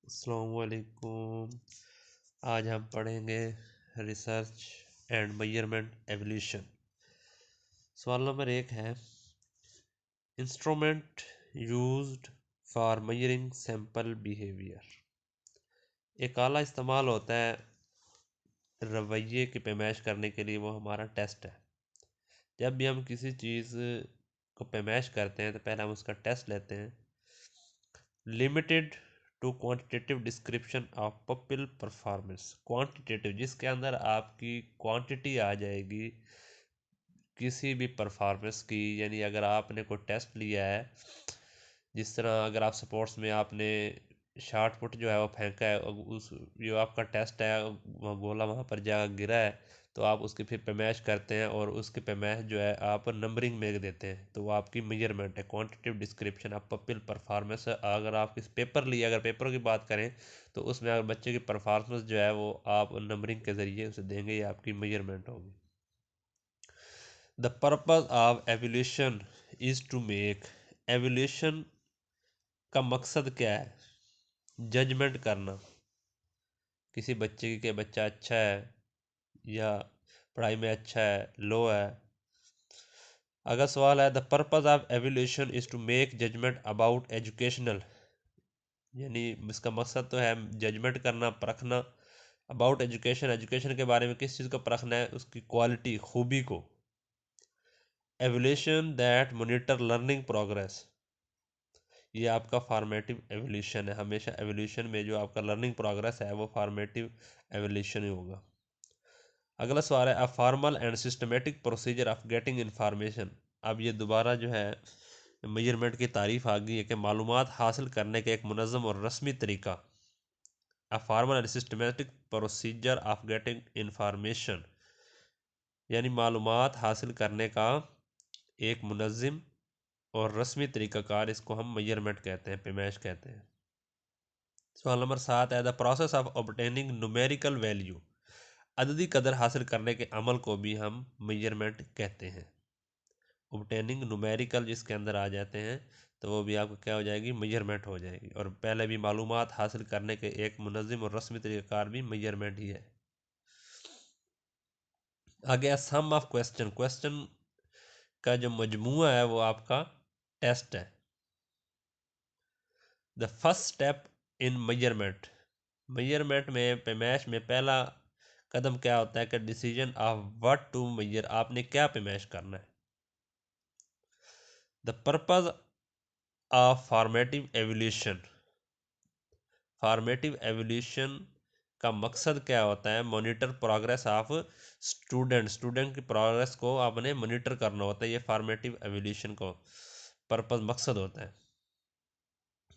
अस्सलामुअलैकुम। आज हम पढ़ेंगे रिसर्च एंड मेजरमेंट एवोल्यूशन। सवाल नंबर 1 है, instrument used for measuring sample behaviour. एक आला इस्तेमाल होता है रवैये की पैमाइश करने के लिए, वो हमारा टेस्ट है। जब भी हम किसी चीज़ को पैमाइश करते हैं तो पहले हम उसका टेस्ट लेते हैं। Limited to quantitative description of pupil performance. Quantitative जिसके अंदर आपकी क्वांटिटी आ जाएगी किसी भी परफॉर्मेंस की, यानी अगर आपने कोई टेस्ट लिया है, जिस तरह अगर आप स्पोर्ट्स में आपने शॉट पुट जो है वो फेंका है, उस जो आपका टेस्ट है वह गोला वहाँ पर जाकर गिरा है, तो आप उसकी फिर पैमाइश करते हैं और उसकी पैमाइश जो है आप नंबरिंग में देते हैं, तो वो आपकी मेजरमेंट है। Quantitative description of pupil performance. अगर आप किस पेपर लिए, अगर पेपर की बात करें तो उसमें अगर बच्चे की परफॉर्मेंस जो है वो आप नंबरिंग के ज़रिए उसे देंगे, ये आपकी मेजरमेंट होगी। The purpose of evolution is to make. Evolution का मकसद क्या है? जजमेंट करना किसी बच्चे की, बच्चा अच्छा है या पढ़ाई में अच्छा है, लो है। अगर सवाल है the purpose of evolution is to make judgement about educational, यानी इसका मकसद तो है जजमेंट करना, परखना। अबाउट एजुकेशन, एजुकेशन के बारे में किस चीज़ को परखना है? उसकी क्वालिटी, खूबी को। Evolution that monitor learning progress, ये आपका फॉर्मेटिव एवोल्यूशन है। हमेशा एवोल्यूशन में जो आपका लर्निंग प्रोग्रेस है वो फॉर्मेटिव एवोल्यूशन ही होगा। अगला सवाल है, a formal and systematic procedure of getting information. अब ये दोबारा जो है मेजरमेंट की तारीफ आ गई है कि मालूमात हासिल करने का एक मुनज़्ज़म और रस्मी तरीका। A formal and systematic procedure of getting information, यानी मालूमात हासिल करने का एक मुनज़्ज़म और रस्मी तरीक़ाकार, इसको हम मेजरमेंट कहते हैं, पैमाइश कहते हैं। सवाल नंबर 7 है, the process of obtaining numerical value. अददी कदर हासिल करने के अमल को भी हम मेजरमेंट कहते हैं। ऑब्टेनिंग न्यूमेरिकल जिसके अंदर आ जाते हैं तो वो भी आपको क्या हो जाएगी? मेजरमेंट हो जाएगी। और पहले भी मालूमात हासिल करने के एक मुनज़्ज़म और रस्मी तरीक़ाकार भी मेजरमेंट ही है। आगे सम ऑफ क्वेश्चन, क्वेश्चन का जो मजमूआ है वो आपका टेस्ट है। The first step in measurement, measurement में, पैमाइश में पहला कदम क्या होता है कि decision of what to measure, आपने क्या पैमाइश करना है। The purpose of formative evolution, formative evolution का मकसद क्या होता है? Monitor progress of student, student की प्रोग्रेस को आपने मॉनिटर करना होता है, ये फॉर्मेटिव एवोल्यूशन को पर्पज, मकसद होता है।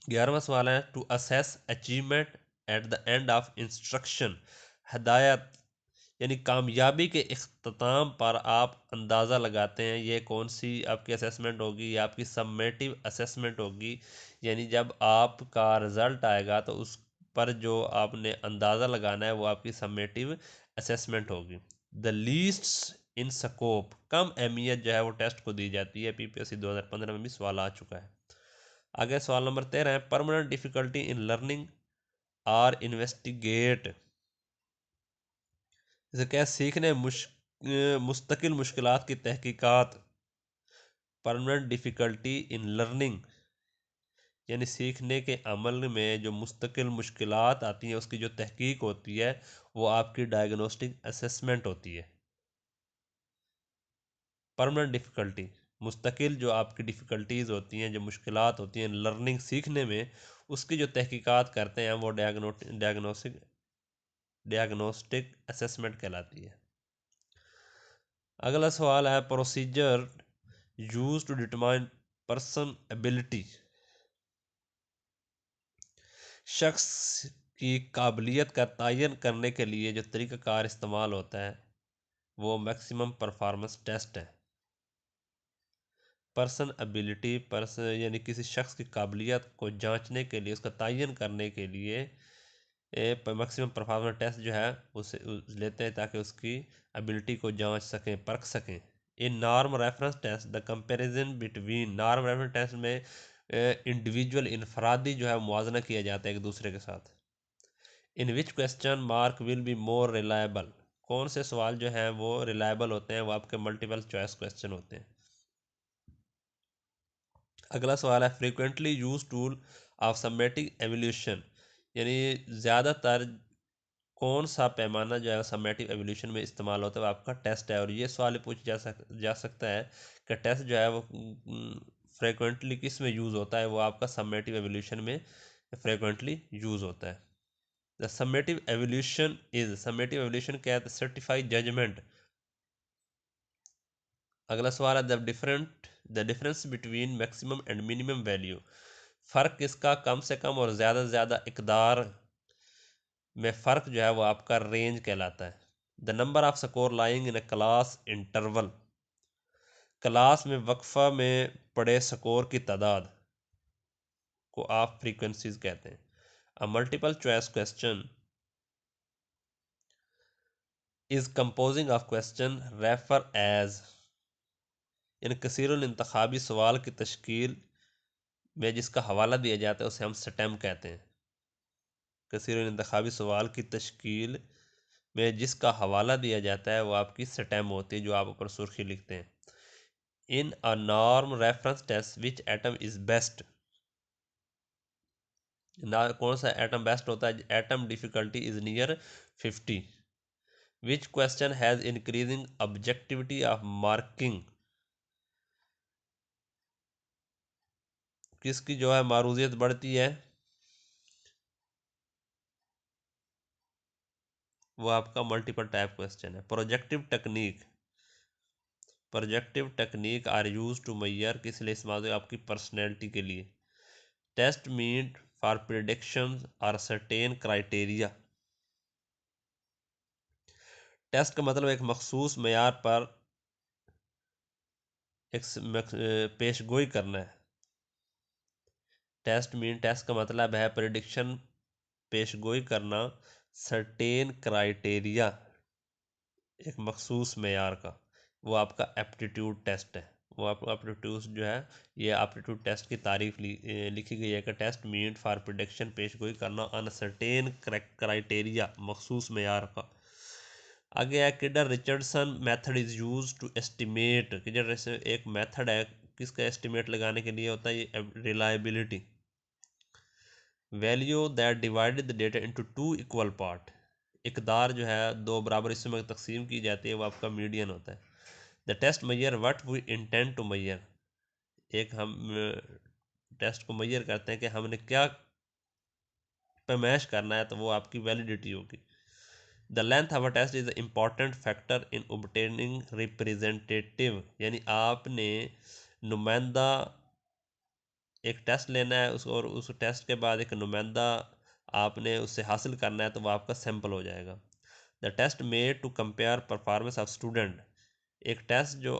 11वां सवाल है, to assess achievement at the end of instruction. हदायत यानी कामयाबी के इख्तिताम पर आप अंदाज़ा लगाते हैं ये कौन सी आपकी असेसमेंट होगी? ये आपकी सम्मेटिव असेसमेंट होगी, यानी जब आपका रिज़ल्ट आएगा तो उस पर जो आपने अंदाज़ा लगाना है वो आपकी सम्मेटिव असेसमेंट होगी। द लीस्ट इन स्कोप, कम अहमियत जो है वो टेस्ट को दी जाती है। पीपीएससी 2015 में भी सवाल आ चुका है। आगे सवाल नंबर 13 है, परमानेंट डिफ़िकल्टी इन लर्निंग और इन्वेस्टिगेट। जैसे क्या? सीखने मुस्तकिल मुश्किलात की तहकीकात। परमानेंट डिफ़िकल्टी इन लर्निंग यानी सीखने के अमल में जो मुस्तकिल मुश्किलात आती हैं उसकी जो तहकीक होती है वो आपकी डायग्नोस्टिक असेसमेंट होती है। परमानेंट डिफ़िकल्टी, मुस्तकिल जो आपकी डिफ़िकल्टीज़ होती हैं, जो मुश्किलात होती हैं लर्निंग, सीखने में, उसकी जो तहकीकात करते हैं वो डायग्नोस्टिक असेसमेंट कहलाती है। अगला सवाल है, procedure use to determine person ability. शख्स की काबिलियत का तयन करने के लिए जो तरीक़ाकार इस्तेमाल होता है वो मैक्सिमम परफॉर्मेंस टेस्ट है। पर्सन एबिलिटी, पर्सन यानी किसी शख्स की काबिलियत को जांचने के लिए, उसका तयन करने के लिए मैक्सिमम परफॉर्मेंस टेस्ट जो है उसे लेते हैं ताकि उसकी एबिलिटी को जांच सकें, परख सकें। In norm reference test the comparison between, norm reference test में इंडिविजुअल इनफरादी जो है मुआवजा किया जाता है एक दूसरे के साथ। In which question mark will be more reliable, कौन से सवाल जो हैं वो रिलायबल होते हैं, वो आपके मल्टीपल चॉइस क्वेश्चन होते हैं। अगला सवाल है frequently use tool of summative evolution, यानी ज़्यादातर कौन सा पैमाना जो है समेटिव एवोल्यूशन में इस्तेमाल होता है, वो आपका टेस्ट है। और ये सवाल पूछ जा सकता है कि टेस्ट जो है वो फ्रीक्वेंटली किस में यूज़ होता है, वो आपका समेटिव एवोल्यूशन में फ्रीक्वेंटली यूज़ होता है। The summative evolution is, summative evolution क्या है, सर्टिफाइड जजमेंट। अगला सवाल है the difference between maximum and minimum value, फ़र्क किसका कम से कम और ज़्यादा से ज़्यादा इकदार में फ़र्क जो है वो आपका रेंज कहलाता है। The number off score lying in a class interval, class में वक्फा में पड़े स्कोर की तादाद को आप फ्रीक्वेंसीज कहते हैं। A multiple choice question is composing of question refer as, इन कसीरुल इंतखाबी सवाल की तश्कील में जिसका हवाला दिया जाता है उसे हम स्टेम कहते हैं। कसीरुल इंतखाबी सवाल की तश्कील में जिसका हवाला दिया जाता है वो आपकी स्टेम होती है, जो आप ऊपर सुर्खी लिखते हैं। In a norm reference test which item is best, ना कौन सा एटम बेस्ट होता है, item difficulty is near 50। Which question has increasing objectivity of marking, किसकी जो है मारूजियत बढ़ती है, वो आपका मल्टीपल टाइप क्वेश्चन है। Projective technique are use to measure, किस लिए इस्तेमाल होती है, आपकी पर्सनैलिटी के लिए। Test meet for prediction are certain criteria, test का मतलब एक मखसूस मैार पर एक पेशगोई करना है। टेस्ट का मतलब है प्रिडिक्शन, पेशगोई करना, सर्टेन क्राइटेरिया एक मखसूस मैार का, वो आपका एप्टीट्यूड टेस्ट है। वो आपका एप्टीट्यूड जो है, ये एप्टीट्यूड टेस्ट की तारीफ लिखी गई है कि टेस्ट मीट फॉर प्रिडिक्शन, पेशगोई करना, अनसर्टेन क्राइटेरिया मखसूस मैार का। आगे है Kidder Richardson method is use to estimate, Kidder एक मेथड है किसका एस्टिमेट लगाने के लिए होता है, ये reliability. Value that divided the data into two equal part, इकदार जो है दो बराबर हिस्सों में तकसीम की जाती है, वो आपका मीडियन होता है। The test measure what we intend to measure, एक हम टेस्ट को मैयर करते हैं कि हमने क्या पैमाइश करना है, तो वो आपकी वैलिडिटी होगी। The length of a test is important factor in obtaining representative, यानी आपने नुमाइंदा एक टेस्ट लेना है उसको, और उस टेस्ट के बाद एक नुमाइंदा आपने उससे हासिल करना है, तो वो आपका सैम्पल हो जाएगा। The test made to compare performance of student, एक टेस्ट जो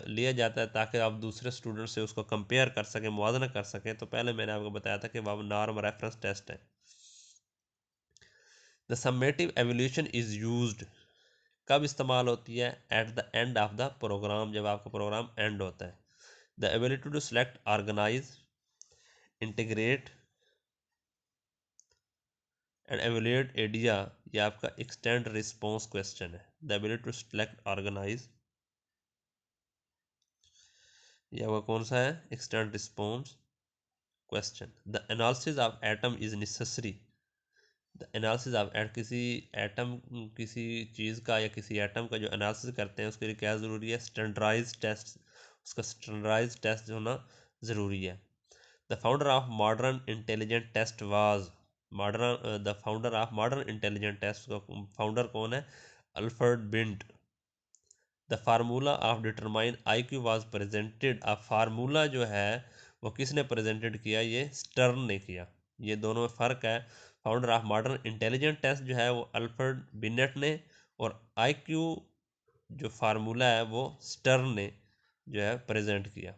लिया जाता है ताकि आप दूसरे स्टूडेंट से उसको कंपेयर कर सकें, मुआवजा कर सकें। तो पहले मैंने आपको बताया था कि वह नॉर्म रेफरेंस टेस्ट है। The summative evaluation is used, कब इस्तेमाल होती है, at the end of the program, जब आपका प्रोग्राम एंड होता है। The ability to select, organise, integrate and evaluate idea, ये आपका एक्सटेंड रिस्पॉन्स क्वेश्चन है। The ability to select, organise, ये आपका कौन सा है, extend response question. The analysis of item is necessary, the analysis of किसी एटम, किसी चीज़ का या किसी एटम का जो एनालिसिस करते हैं उसके लिए क्या ज़रूरी है, स्टैंडर्डाइज टेस्ट, उसका स्टैंडर्डाइज टेस्ट होना ज़रूरी है। The founder of modern intelligent test was, the founder of modern intelligent test का फाउंडर कौन है, Alfred Binet. The formula of determine I Q was presented, अब फार्मूला जो है वो किसने प्रेजेंटेड किया, ये स्टर्न ने किया। ये दोनों में फ़र्क है। Founder of modern intelligent test जो है वो अल्फ्रेड बिनेट ने, और आई क्यू जो फार्मूला है वो स्टर्न ने जो है प्रेजेंट किया।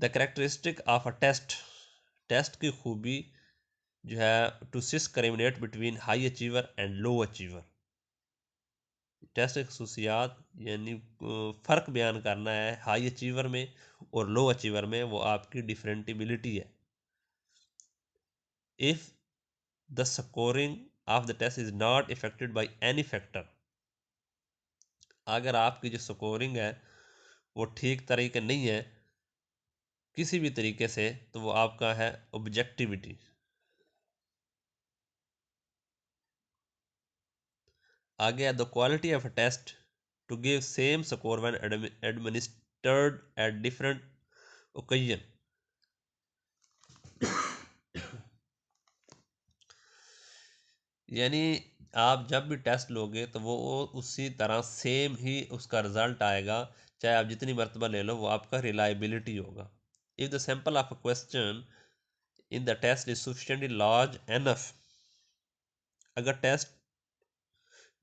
The characteristic of a test, test की खूबी जो है to discriminate between high achiever and low achiever, test की खसूसियात यानी फ़र्क बयान करना है हाई अचीवर में और लो अचीवर में, वो आपकी डिफरेंटिबिलिटी है। If the scoring of the test is not affected by any factor, अगर आपकी जो स्कोरिंग है वो ठीक तरीके नहीं है किसी भी तरीके से, तो वो आपका है ऑब्जेक्टिविटी। आगे है the quality of a test to give same score when administered at different occasion, यानी आप जब भी टेस्ट लोगे तो वो उसी तरह सेम ही उसका रिजल्ट आएगा, चाहे आप जितनी मरतबा ले लो, वो आपका रिलायबिलिटी होगा। If the sample of a question in the test is sufficiently large enough, अगर टेस्ट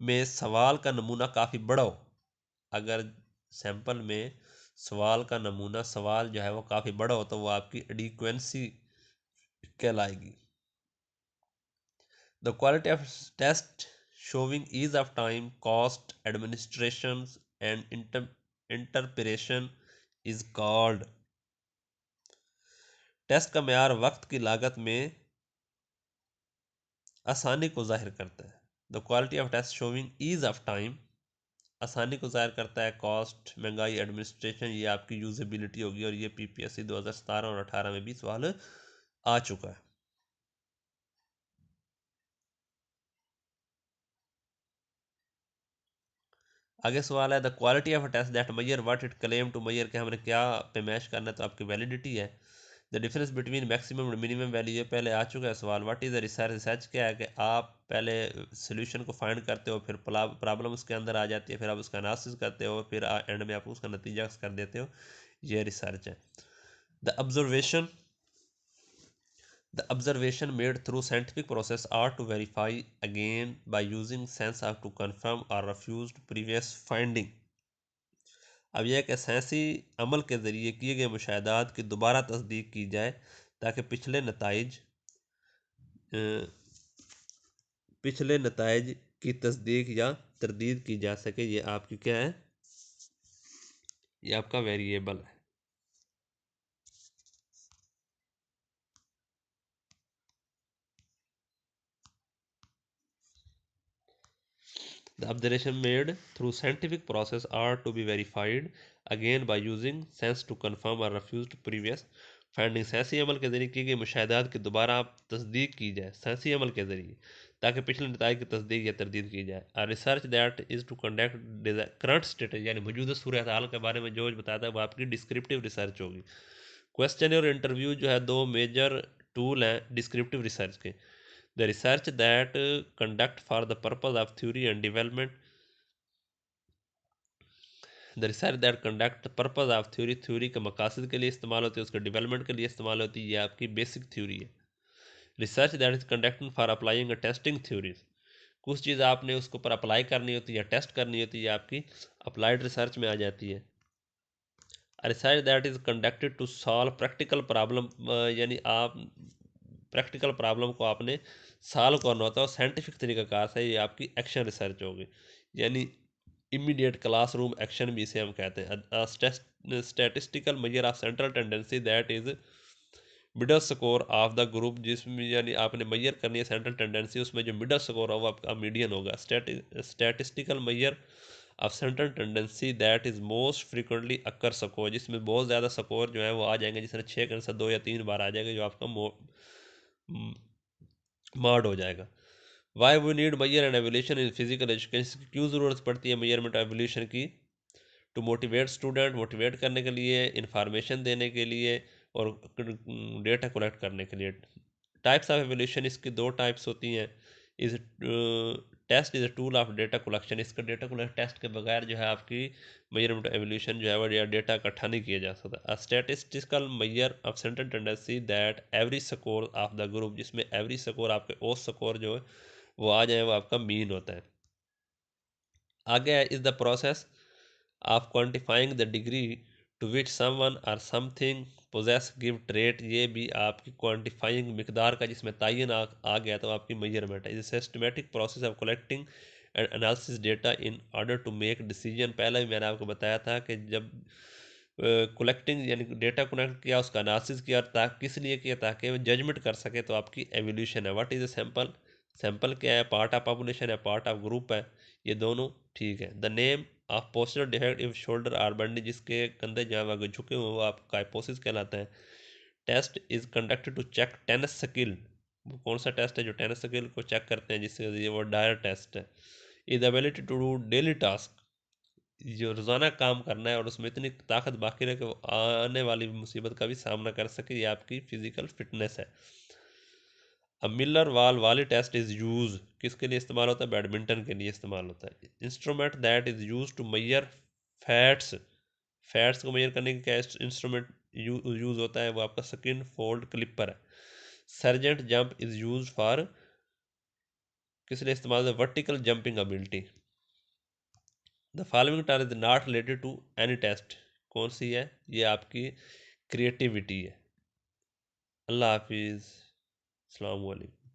में सवाल का नमूना काफ़ी बड़ा हो, अगर सैंपल में सवाल का नमूना सवाल जो है वो काफ़ी बड़ा हो, तो वो आपकी एडिक्वेंसी कहलाएगी। The quality of test showing ease of time, cost, administrations and interpretation is called, test का मेयार वक्त की लागत में आसानी को जाहिर करता है। The quality of test showing ease of time आसानी को जाहिर करता है, कॉस्ट, महंगाई, एडमिनिस्ट्रेशन ये आपकी यूजेबिलिटी होगी, और ये पीपीएससी 2017 और 18 में भी सवाल आ चुका है। आगे सवाल है the quality of a test that measure what it claim to measure, के हमने क्या पेमाइश करना है, तो आपकी वैलिडिटी है। द डिफरेंस बिटवीन मैक्सिमम और मिनिमम वैल्यू, ये पहले आ चुका है सवाल। What is the research, research क्या है कि आप पहले सोल्यूशन को फाइंड करते हो, फिर प्रॉब्लम उसके अंदर आ जाती है, फिर आप उसका एनालिसिस करते हो, फिर एंड में आप उसका नतीजा कर देते हो, ये रिसर्च है। The observation, the observation made through scientific process are to verify again by using sense of to confirm or refused previous finding। अब यह कि साइंसी अमल के ज़रिए किए गए मुशाहदात की दोबारा तस्दीक की जाए, ताकि पिछले नताइज की तस्दीक या तरदीद की जा सके। ये आपकी क्या है, ये आपका वेरिएबल है। The observation made through scientific process are to be verified again by using sense to confirm or refute previous findings। साइंसी अमल के ज़रिए की गई मुशाहदात की दोबारा तस्दीक की जाए साइंसी अमल के ज़रिए, ताकि पिछले नताइज की तस्दीक या तरदीद की जाए। और research that is to conduct current status, यानी मौजूदा सूरत हाल के बारे में जो बताया था वो आपकी डिस्क्रिप्टिव रिसर्च होगी। क्वेश्चन और इंटरव्यू जो है दो मेजर टूल हैं डिस्क्रिप्टिव रिसर्च के। The research that conduct for the purpose of theory and development, the research that conduct purpose of theory, theory के मकासद के लिए इस्तेमाल होती है, उसके डेवलपमेंट के लिए इस्तेमाल होती है, ये आपकी बेसिक थ्योरी है। Research that is conducting for applying testing theories, कुछ चीज़ आपने उसके ऊपर अप्लाई करनी होती है या टेस्ट करनी होती है, आपकी अप्लाइड रिसर्च में आ जाती है। Research that is conducted to solve practical problem, यानी आप प्रैक्टिकल प्रॉब्लम को आपने सॉल्व करना होता है और साइंटिफिक तरीक़ाकार से, ये आपकी एक्शन रिसर्च होगी, यानी इमीडिएट क्लासरूम एक्शन भी इसे हम कहते हैं। Statistical measure of central tendency that is middle score of the group, जिसमें यानी आपने मेजर करनी है सेंट्रल टेंडेंसी, उसमें जो मिडल स्कोर होगा आपका मीडियन होगा। Statistical measure of central tendency that is most frequently occur score, जिसमें बहुत ज़्यादा स्कोर जो है वो आ जाएंगे, जिसमें 6 के आंसर 2 या 3 बार आ जाएगा, जो आपका मार्ड हो जाएगा। Why we need measure and evolution in physical education, क्यों ज़रूरत पड़ती है मेजरमेंट एवोल्यूशन की? टू मोटिवेट स्टूडेंट, मोटिवेट करने के लिए, इंफॉर्मेशन देने के लिए, और डेटा कलेक्ट करने के लिए। टाइप्स ऑफ एवोल्यूशन, इसकी दो टाइप्स होती हैं। Is test is a tool of data collection, इसका डेटा कलेक्ट टेस्ट के बगैर जो है आपकी मेजरमेंट एवोल्यूशन जो है वो डेटा इकट्ठा नहीं किया जा सकता। अ statistical measure of central tendency that every score of the group, जिसमें एवरी स्कोर आपके ओ स्कोर जो है वो आ जाए, वो आपका मीन होता है। आगे है is the process of quantifying the degree to which someone or something possesses give trait, ये भी आपकी क्वांटिफाइंग मकदार का जिसमें तयन आ गया तो आपकी मेजरमेंट है। Is systematic process of collecting analysis data in order to make decision. पहले भी मैंने आपको बताया था कि जब कलेक्टिंग यानी डेटा कलेक्ट किया, उसका एनालिसिस किया, किस लिए किया, ताकि वो जजमेंट कर सके। तो आपकी एवोल्यूशन है। What is a sample? Sample क्या है? पार्ट ऑफ पॉपुलेशन है, पार्ट ऑफ ग्रुप है, ये दोनों ठीक है। The name of posture defect if shoulder are bend, जिसके कंधे जहाँ आगे झुके हुए वो आपका हाइपोसिस कहलाता है। Test is conducted to check tennis skill. वो कौन सा टेस्ट है जो टेनिस स्किल को चेक करते हैं, जिससे ये वो डायर टेस्ट है। Is ability to do daily task, जो रोज़ाना काम करना है और उसमें इतनी ताकत बाकी रहे कि वो आने वाली मुसीबत का भी सामना कर सके, ये आपकी फिजिकल फिटनेस है। अब मिलर वाल वाली टेस्ट इज़ यूज किसके लिए इस्तेमाल होता है? बैडमिंटन के लिए इस्तेमाल होता है। Instrument that is use to measure fats, fats को मेजर करने का क्या इंस्ट्रूमेंट यूज होता है? वो आपका स्किन फोल्ड क्लिपर है। Sargent jump is use for किस लिए इस्तेमाल होता है? Vertical jumping ability. The following टार is not related to any test, कौन सी है? ये आपकी क्रिएटिविटी है। अल्लाह हाफिज़, अस्सलाम वालेकुम।